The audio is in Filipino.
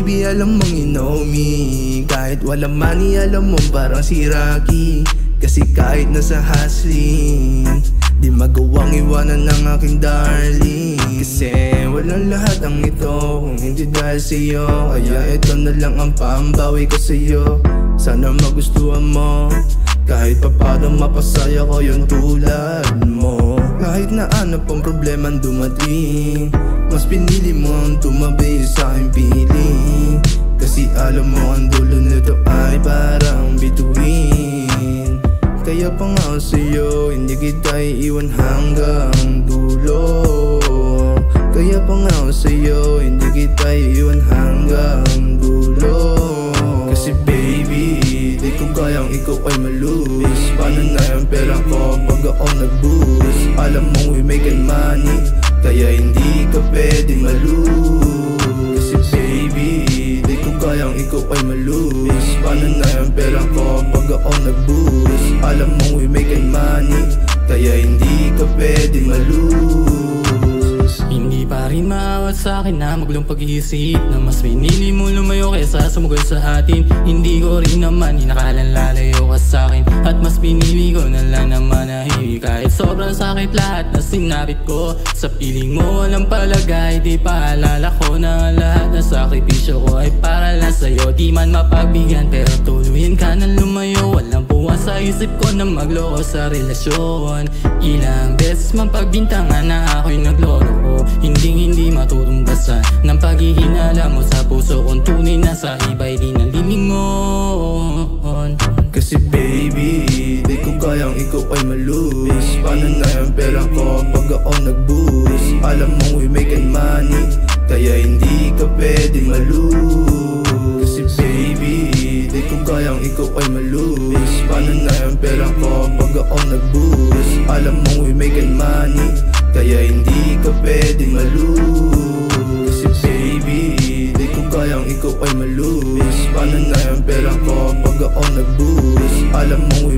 baby, alam mong you know me. Kahit walang money, alam mo parang si Rocky. Kasi kahit nasa hustling, di magawang iwanan ng aking darling. Kasi walang lahat ang ito kung hindi dahil sa'yo. Kaya ito na lang ang pambawi ko sa'yo. Sana magustuhan mo, kahit papaano mapasaya ko yung tulad mo. Kahit na ano pang problemang dumating, mas pinili mo ang tumabi sa aking piling. Kasi alam mo ang dulo nito ay parang bituin. Kaya pa nga ako sa'yo, hindi kita iiwan hanggang dulo. Kaya pa nga ako sa'yo, hindi kita iiwan hanggang dulo. Kasi baby, di ko kayang ikaw ay malus. Paano na yung pera ko pag ako nag-boost? Alam mong we making money, kaya hindi ka pwede malus. Kasi baby, di ko kayang ikaw ay malus. Paano na yung pera ko pag ako nag-boost? Alam mong we making money, kaya hindi ka pwede malus. Hindi pa rin maawat sa'kin na maglong pag-iisip na mas pinili mo lumayo kaysa sumugod sa atin. Hindi ko rin naman inakalang lalayo ka sa'kin, at mas pinili ko na lang na manahimik. Kahit sobrang sakit lahat na sinapit ko, sa piling mo walang palagay. Di paalala ko na lahat na sakripisyo ko ay para lang sa'yo. Di man mapagbigyan pero tuluyin ka na lumayo. Walang buwan sa isip ko na magloko sa relasyon. Ilang beses man pagbintangan na ako'y nagloko ko, hindi matutumbasan ng paghihinala mo sa puso kong tunay na sa iba'y di nalilingon. Kasi baby, di ko kayang ikaw ay malus. Paano na yung pera ko pag ako nag-boost? Alam mong we making money, kaya hindi ka pwede malus. Kasi baby, di ko kayang ikaw ay malus. Paano na yung pera ko pag ako nag-boost? Alam mong we making money, kaya hindi ka pwede malus. Kasi baby, di ko kayang ikaw ay malus. Paano na yung pera ko pag ako nag-boost? Alam mong we